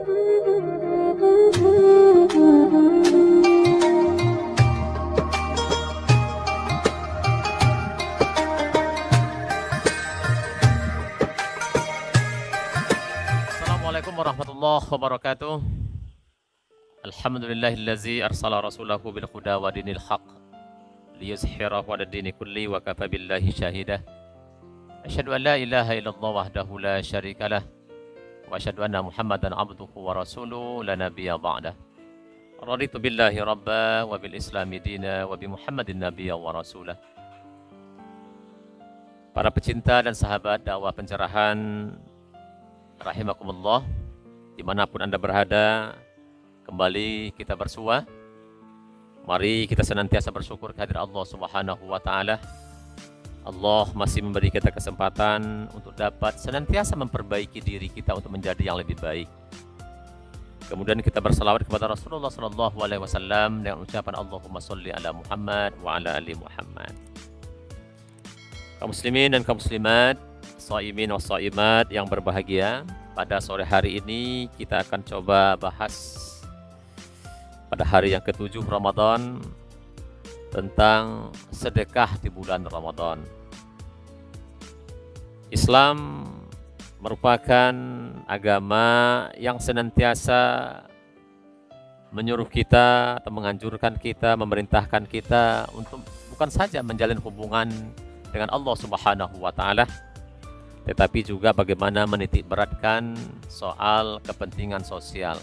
Assalamualaikum warahmatullahi wabarakatuh. Alhamdulillahillazi arsala rasulahu bil huda wa dinil haq liyuzhirahu 'ala dini kulli wa kafa billahi syahida. Asyhadu an la ilaha illallah wahdahu la syarikalah wa asyhadu anna Muhammadan abduhu wa rasuluhu la nabiyya ba'dah. Raditu billahi rabba wa bil islami dina wa bi Muhammadin nabiyya wa rasulah. Para pecinta dan sahabat dakwah pencerahan rahimakumullah, dimanapun Anda berada, kembali kita bersua. Mari kita senantiasa bersyukur kehadirat Allah Subhanahu wa Ta'ala. Allah masih memberi kita kesempatan untuk dapat senantiasa memperbaiki diri kita untuk menjadi yang lebih baik. Kemudian kita bersalawat kepada Rasulullah SAW dengan ucapan Allahumma sholli ala Muhammad wa ala ali Muhammad. Kaum muslimin dan kaum muslimat, shaimin wa shaimat yang berbahagia, pada sore hari ini kita akan coba bahas pada hari yang ke-7 Ramadan tentang sedekah di bulan Ramadan. Islam merupakan agama yang senantiasa menyuruh kita atau menganjurkan kita, memerintahkan kita untuk bukan saja menjalin hubungan dengan Allah Subhanahu wa Ta'ala, tetapi juga bagaimana menitik beratkan soal kepentingan sosial.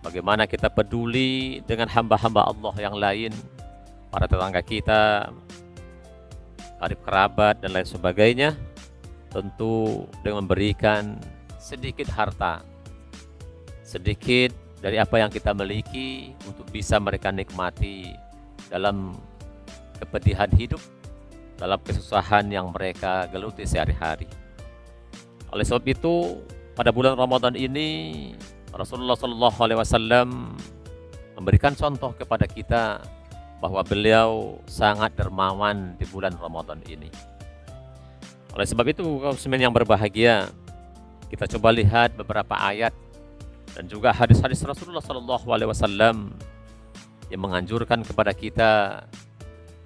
Bagaimana kita peduli dengan hamba-hamba Allah yang lain, para tetangga kita, karib kerabat, dan lain sebagainya, tentu dengan memberikan sedikit harta, sedikit dari apa yang kita miliki untuk bisa mereka nikmati dalam kepedihan hidup, dalam kesusahan yang mereka geluti sehari-hari. Oleh sebab itu, pada bulan Ramadan ini Rasulullah SAW memberikan contoh kepada kita bahwa beliau sangat dermawan di bulan Ramadan ini. Oleh sebab itu, kaum muslimin yang berbahagia, kita coba lihat beberapa ayat dan juga hadis-hadis Rasulullah SAW yang menganjurkan kepada kita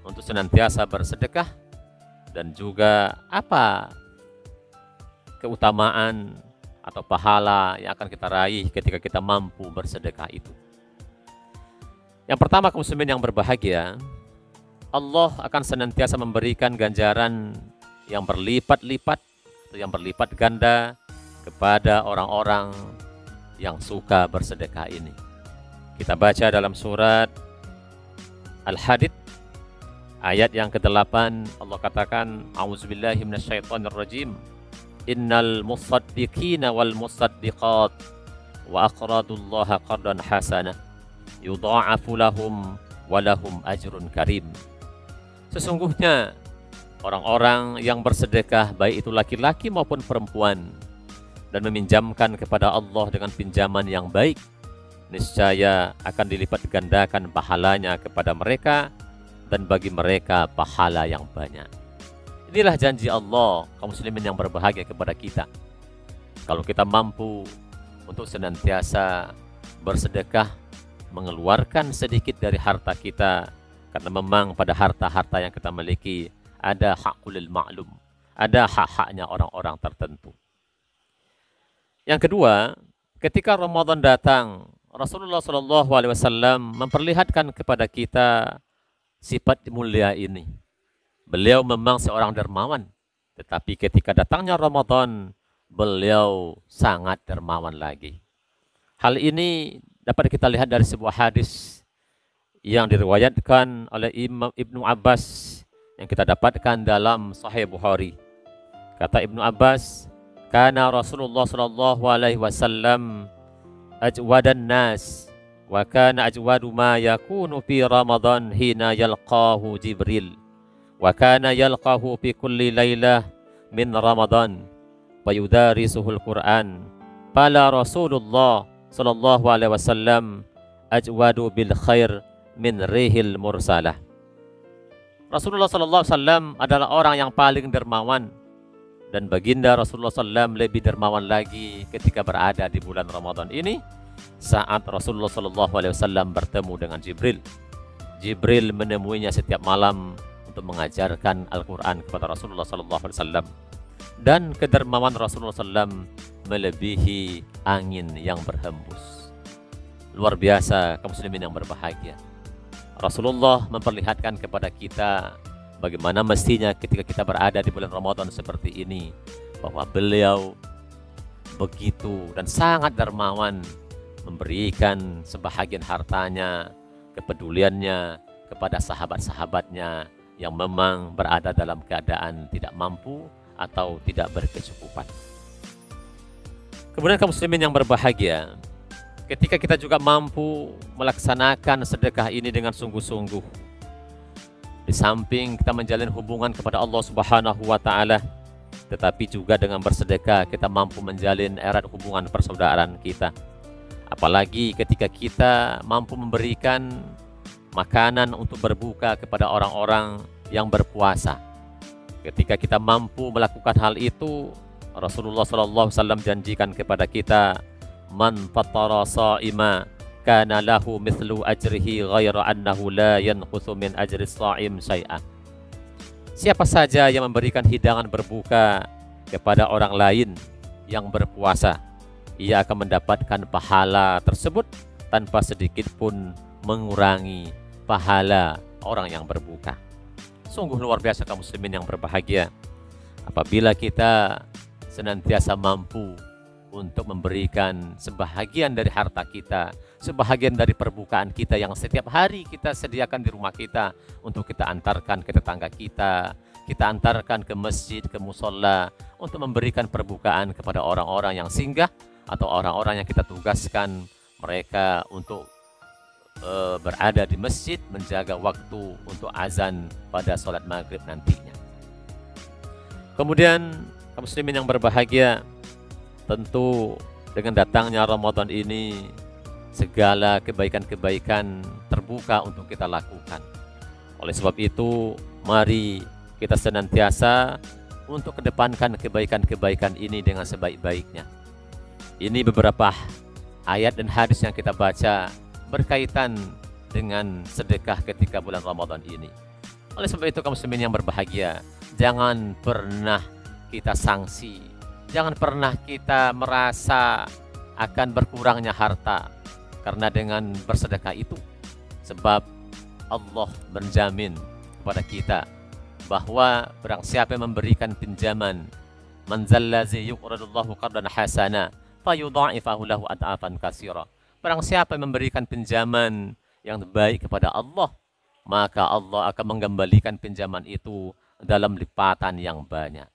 untuk senantiasa bersedekah, dan juga apa keutamaan atau pahala yang akan kita raih ketika kita mampu bersedekah itu. Yang pertama, kaum muslimin yang berbahagia, Allah akan senantiasa memberikan ganjaran yang berlipat-lipat atau yang berlipat ganda kepada orang-orang yang suka bersedekah ini. Kita baca dalam surat Al-Hadid ayat yang ke-8, Allah katakan, A'udzubillahi minasyaitonirrajim. Innal musaddiqina wal musaddiqat wa aqradullaha qardan hasanah yudha'afu lahum wa lahum ajrun karim. Sesungguhnya orang-orang yang bersedekah, baik itu laki-laki maupun perempuan, dan meminjamkan kepada Allah dengan pinjaman yang baik, niscaya akan dilipat gandakan pahalanya kepada mereka, dan bagi mereka pahala yang banyak. Inilah janji Allah, kaum muslimin yang berbahagia, kepada kita. Kalau kita mampu untuk senantiasa bersedekah, mengeluarkan sedikit dari harta kita, karena memang pada harta-harta yang kita miliki ada haqqul ma'lum, ada hak-haknya orang-orang tertentu. Yang kedua, ketika Ramadan datang, Rasulullah SAW memperlihatkan kepada kita sifat mulia ini. Beliau memang seorang dermawan, tetapi ketika datangnya Ramadan, beliau sangat dermawan lagi. Hal ini dapat kita lihat dari sebuah hadis yang diriwayatkan oleh Imam Ibnu Abbas yang kita dapatkan dalam Sahih Bukhari. Kata Ibnu Abbas, "Kana Rasulullah sallallahu alaihi wasallam ajwadan nas wa kana ajwadu ma yakunu fi Ramadan hina yalqahu Jibril wa kana yalqahu fi kulli lailah min Ramadan wa yudarisuhul Quran. Fala Rasulullah sallallahu alaihi wasallam ajwadu bil khair min rihil mursalah." Rasulullah sallallahu alaihi wasallam adalah orang yang paling dermawan, Dan baginda Rasulullah SAW lebih dermawan lagi ketika berada di bulan Ramadan ini, saat Rasulullah SAW bertemu dengan Jibril. Jibril menemuinya setiap malam untuk mengajarkan Al-Quran kepada Rasulullah SAW. Dan kedermawan Rasulullah SAW melebihi angin yang berhembus. Luar biasa kaum muslimin yang berbahagia. Rasulullah memperlihatkan kepada kita bagaimana mestinya ketika kita berada di bulan Ramadan seperti ini, bahwa beliau begitu dan sangat dermawan memberikan sebahagian hartanya, kepeduliannya kepada sahabat-sahabatnya yang memang berada dalam keadaan tidak mampu atau tidak berkecukupan. Kemudian kaum muslimin yang berbahagia, ketika kita juga mampu melaksanakan sedekah ini dengan sungguh-sungguh, di samping kita menjalin hubungan kepada Allah Subhanahu wa Ta'ala, tetapi juga dengan bersedekah kita mampu menjalin erat hubungan persaudaraan kita. Apalagi ketika kita mampu memberikan makanan untuk berbuka kepada orang-orang yang berpuasa. Ketika kita mampu melakukan hal itu, Rasulullah SAW janjikan kepada kita, man fattara sha'ima kana lahu mithlu ajrihi ghaira annahu la yanquthu min ajri sha'im syai'an. Siapa saja yang memberikan hidangan berbuka kepada orang lain yang berpuasa, ia akan mendapatkan pahala tersebut tanpa sedikit pun mengurangi pahala orang yang berbuka. Sungguh luar biasa kaum muslimin yang berbahagia apabila kita senantiasa mampu untuk memberikan sebahagian dari harta kita, sebahagian dari perbukaan kita yang setiap hari kita sediakan di rumah kita untuk kita antarkan ke tetangga kita antarkan ke masjid, ke musola, untuk memberikan perbukaan kepada orang-orang yang singgah atau orang-orang yang kita tugaskan mereka untuk berada di masjid, menjaga waktu untuk azan pada sholat maghrib nantinya. Kemudian kaum muslimin yang berbahagia, tentu dengan datangnya Ramadan ini segala kebaikan-kebaikan terbuka untuk kita lakukan. Oleh sebab itu, mari kita senantiasa untuk kedepankan kebaikan-kebaikan ini dengan sebaik-baiknya. Ini beberapa ayat dan hadis yang kita baca berkaitan dengan sedekah ketika bulan Ramadan ini. Oleh sebab itu kaum muslimin yang berbahagia, jangan pernah kita sanksi, jangan pernah kita merasa akan berkurangnya harta karena dengan bersedekah itu. Sebab Allah menjamin kepada kita bahwa barang siapa yang memberikan pinjaman, man zallazi yuqridullahu qardan hasana fayudha'ifahu lahu ad'afan katsira. Barang siapa yang memberikan pinjaman yang baik kepada Allah, maka Allah akan mengembalikan pinjaman itu dalam lipatan yang banyak.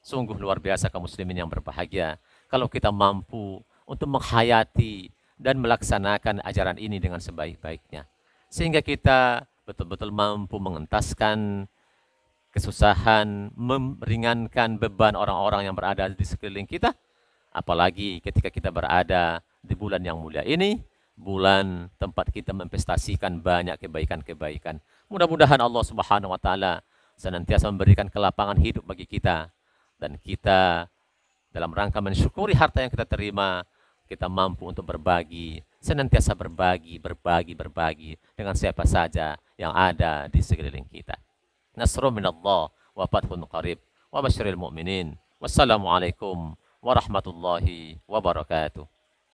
Sungguh luar biasa kaum muslimin yang berbahagia kalau kita mampu untuk menghayati dan melaksanakan ajaran ini dengan sebaik-baiknya, sehingga kita betul-betul mampu mengentaskan kesusahan, meringankan beban orang-orang yang berada di sekeliling kita, apalagi ketika kita berada di bulan yang mulia ini, bulan tempat kita memprestasikan banyak kebaikan-kebaikan. Mudah-mudahan Allah Subhanahu wa Ta'ala senantiasa memberikan kelapangan hidup bagi kita, dan kita dalam rangka mensyukuri harta yang kita terima, kita mampu untuk berbagi, senantiasa berbagi dengan siapa saja yang ada di sekeliling kita. Nasrun minallah wa fathun qarib wa basyiril mu'minin. Wassalamualaikum warahmatullahi wabarakatuh.